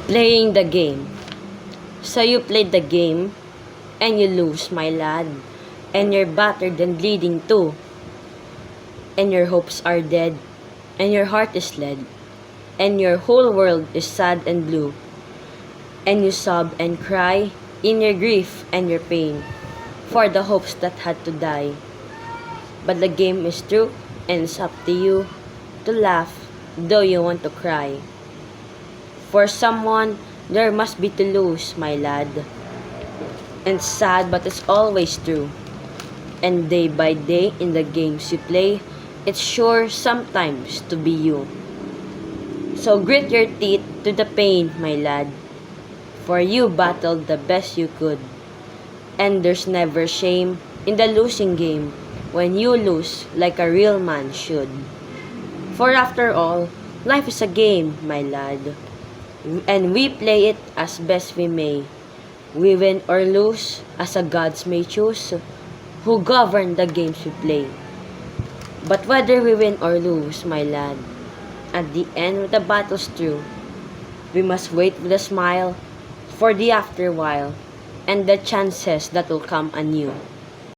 Playing the game. So you played the game, and you lose, my lad. And you're battered and bleeding too. And your hopes are dead, and your heart is lead. And your whole world is sad and blue. And you sob and cry in your grief and your pain for the hopes that had to die. But the game is through, and it's up to you to laugh, though you want to cry. For someone, there must be to lose, my lad. And sad, but it's always true. And day by day in the games you play, it's sure sometimes to be you. So grit your teeth to the pain, my lad. For you battled the best you could. And there's never shame in the losing game when you lose like a real man should. For after all, life is a game, my lad. And we play it as best we may. We win or lose as the gods may choose, who govern the games we play. But whether we win or lose, my lad, at the end of the battle's through, we must wait with a smile for the after while and the chances that will come anew.